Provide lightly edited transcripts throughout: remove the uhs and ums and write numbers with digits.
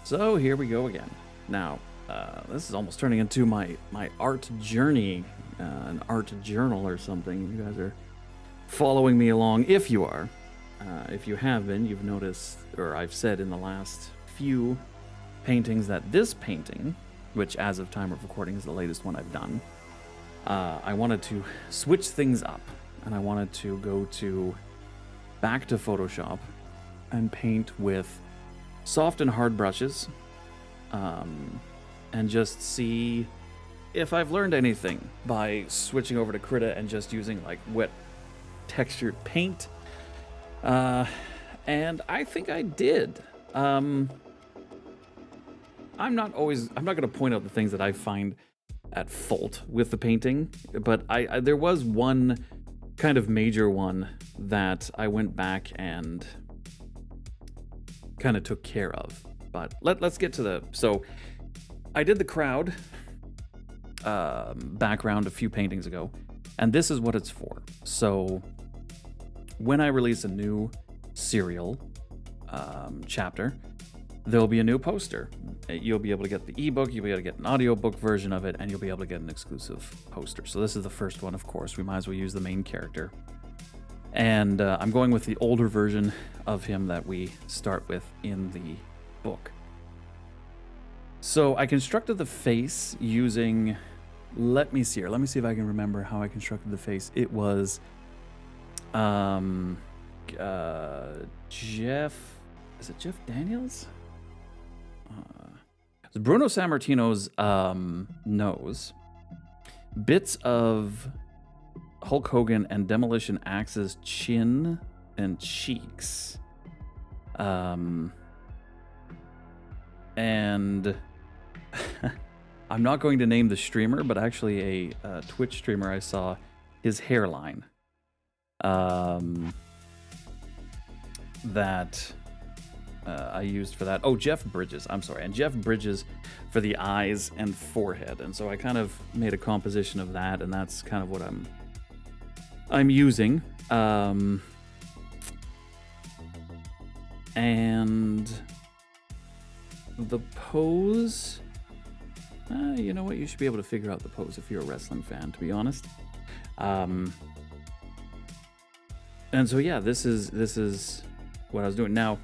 So here we go again. Now, this is almost turning into my art journey, an art journal or something. You guys are following me along. If you are, if you have been, you've noticed, or I've said in the last few paintings that this painting, which as of time of recording is the latest one I've done, I wanted to switch things up, and I wanted to go back to Photoshop and paint with soft and hard brushes, and just see if I've learned anything by switching over to Krita and just using like wet textured paint. And I think I did. I'm not going to point out the things that I find at fault with the painting, but there was one kind of major one that I went back and kind of took care of. But let's get to so I did the crowd background a few paintings ago, and this is what it's for. So when I release a new serial chapter, there'll be a new poster. You'll be able to get the ebook, you'll be able to get an audiobook version of it, and you'll be able to get an exclusive poster. So this is the first one, of course. We might as well use the main character. And I'm going with the older version of him that we start with in the book. So I constructed the face using, let me see if I can remember how I constructed the face. It was Jeff Daniels? It's Bruno Sammartino's nose, bits of Hulk Hogan and Demolition Axe's chin and cheeks, and I'm not going to name the streamer, but actually a Twitch streamer I saw, his hairline, that I used for that. Oh, Jeff Bridges, I'm sorry. And Jeff Bridges for the eyes and forehead. And so I kind of made a composition of that, and that's kind of what I'm using. And the pose, you know what? You should be able to figure out the pose if you're a wrestling fan, to be honest. And so yeah, this is what I was doing. Now,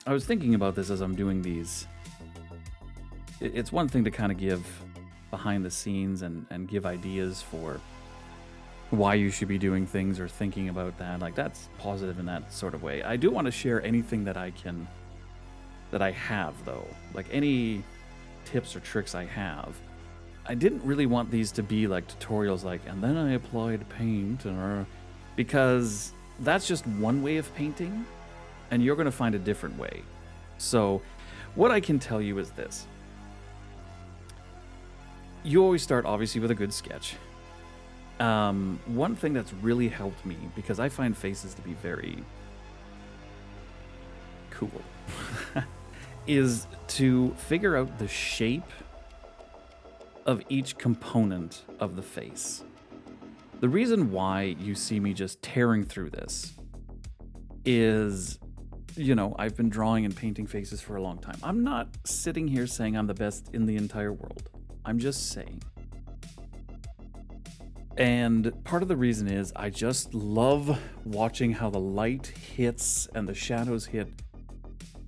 I was thinking about this as I'm doing these. It's one thing to kind of give behind the scenes and give ideas for why you should be doing things or thinking about that. Like, that's positive in that sort of way. I do want to share anything that I have, though. Like, any tips or tricks I have. I didn't really want these to be like tutorials like, and then I applied paint, because that's just one way of painting, and you're going to find a different way. So what I can tell you is this. You always start, obviously, with a good sketch. One thing that's really helped me, because I find faces to be very cool, is to figure out the shape of each component of the face. The reason why you see me just tearing through this is, I've been drawing and painting faces for a long time. I'm not sitting here saying I'm the best in the entire world. I'm just saying. And part of the reason is I just love watching how the light hits and the shadows hit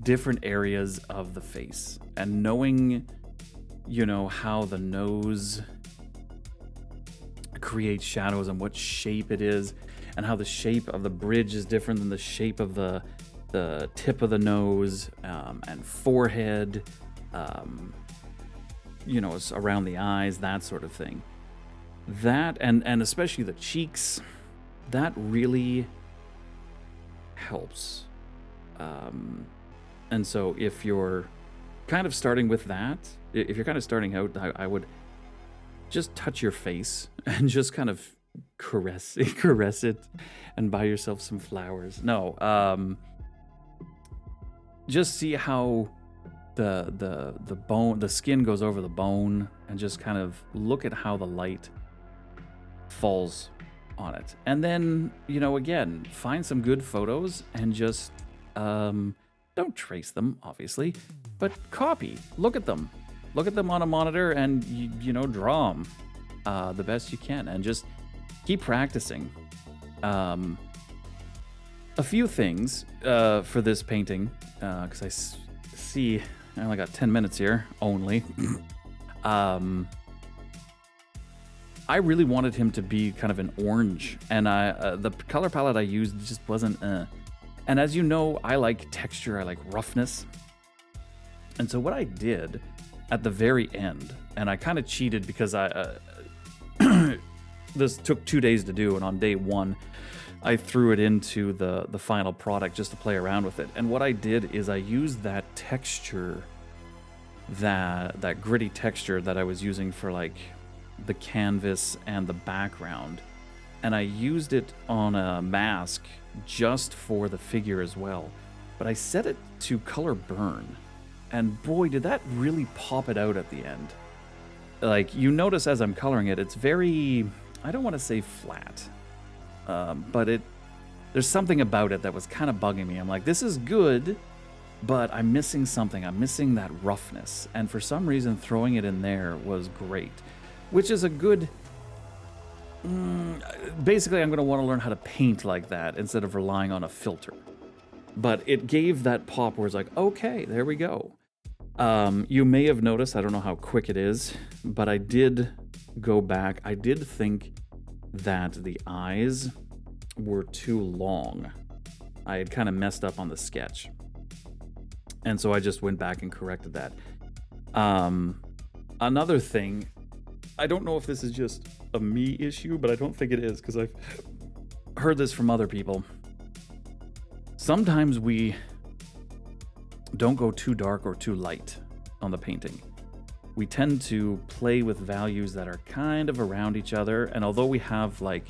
different areas of the face, and knowing, how the nose creates shadows and what shape it is, and how the shape of the bridge is different than the shape of the tip of the nose, and forehead, around the eyes, that sort of thing. That, and especially the cheeks, that really helps. And so if you're kind of starting with that, if you're kind of starting out, I would just touch your face and just kind of caress it and buy yourself some flowers. No, just see how the skin goes over the bone, and just kind of look at how the light falls on it. And then, again, find some good photos and just don't trace them, obviously, but copy. Look at them. Look at them on a monitor and, you know, draw them the best you can and just keep practicing. A few things for this painting, because I see I only got 10 minutes here, only. I really wanted him to be kind of an orange, and the color palette I used just wasn't. And as you know, I like texture, I like roughness. And so what I did at the very end, and I kind of cheated because this took 2 days to do, and on day 1, I threw it into the final product just to play around with it. And what I did is I used that texture, that gritty texture that I was using for like the canvas and the background, and I used it on a mask just for the figure as well. But I set it to color burn, and boy, did that really pop it out at the end. Like, you notice as I'm coloring it, it's very, I don't want to say flat, but there's something about it that was kind of bugging me. I'm like, this is good, but I'm missing something. I'm missing that roughness. And for some reason, throwing it in there was great, which is a good, basically I'm going to want to learn how to paint like that instead of relying on a filter. But it gave that pop where it's like, okay, there we go. You may have noticed, I don't know how quick it is, but I did go back. I did think that the eyes were too long. I had kind of messed up on the sketch. And so I just went back and corrected that. Another thing, I don't know if this is just a me issue, but I don't think it is, because I've heard this from other people. Sometimes we don't go too dark or too light on the painting. We tend to play with values that are kind of around each other, and although we have like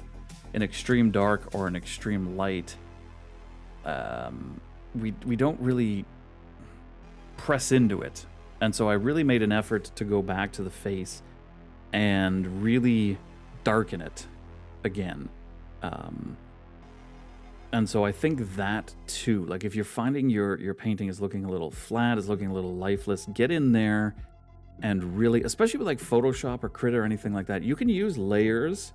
an extreme dark or an extreme light, we don't really press into it. And so I really made an effort to go back to the face and really darken it again. And so I think that too, like if you're finding your painting is looking a little flat, is looking a little lifeless, get in there and really, especially with like Photoshop or Crit or anything like that, you can use layers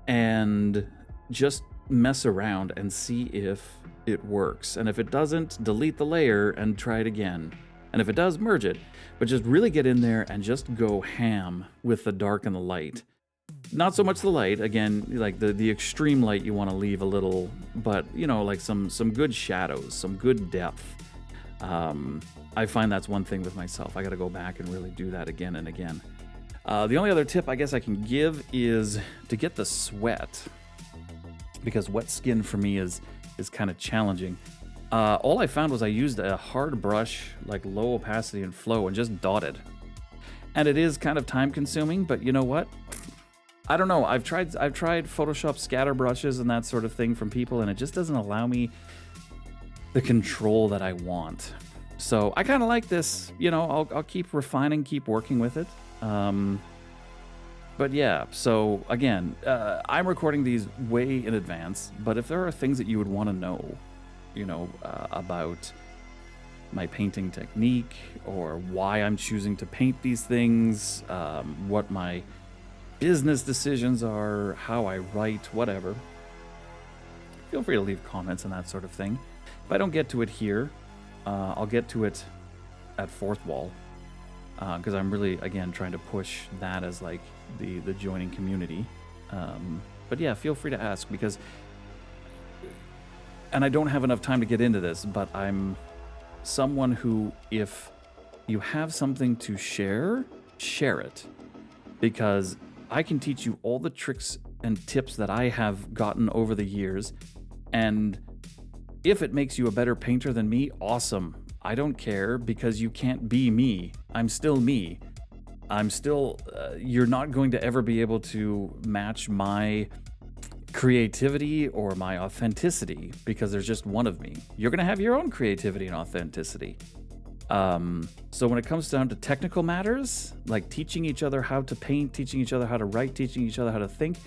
and just mess around and see if it works. And if it doesn't, delete the layer and try it again. And if it does, merge it. But just really get in there and just go ham with the dark and the light. Not so much the light, again, like the extreme light you want to leave a little, but you know, like some good shadows, some good depth. I find that's one thing with myself. I got to go back and really do that again and again. The only other tip I guess I can give is to get the sweat, because wet skin for me is kind of challenging. All I found was I used a hard brush, like low opacity and flow, and just dotted. And it is kind of time consuming, but you know what? I don't know. I've tried Photoshop scatter brushes and that sort of thing from people, and it just doesn't allow me the control that I want. So I kind of like this. You know, I'll keep refining, keep working with it. But yeah, so again, I'm recording these way in advance, but if there are things that you would want to know, you know, about my painting technique or why I'm choosing to paint these things, what my business decisions are, how I write, whatever, feel free to leave comments and that sort of thing. If I don't get to it here, I'll get to it at Fourth Wall, because I'm really, again, trying to push that as like the joining community. But yeah, feel free to ask, because, and I don't have enough time to get into this, but I'm someone who, if you have something to share it, because I can teach you all the tricks and tips that I have gotten over the years, and if it makes you a better painter than me, awesome. I don't care, because you can't be me. I'm still me. I'm still, you're not going to ever be able to match my creativity or my authenticity, because there's just one of me. You're going to have your own creativity and authenticity. So when it comes down to technical matters, like teaching each other how to paint, teaching each other how to write, teaching each other how to think,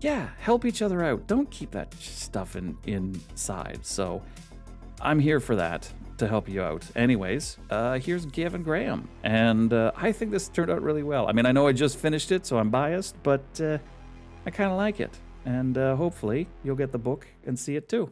yeah, help each other out. Don't keep that stuff inside. So I'm here for that. to help you out. Anyways, here's Gavin Graham, and I think this turned out really well. I mean, I know I just finished it, so I'm biased, but I kind of like it, and hopefully you'll get the book and see it too.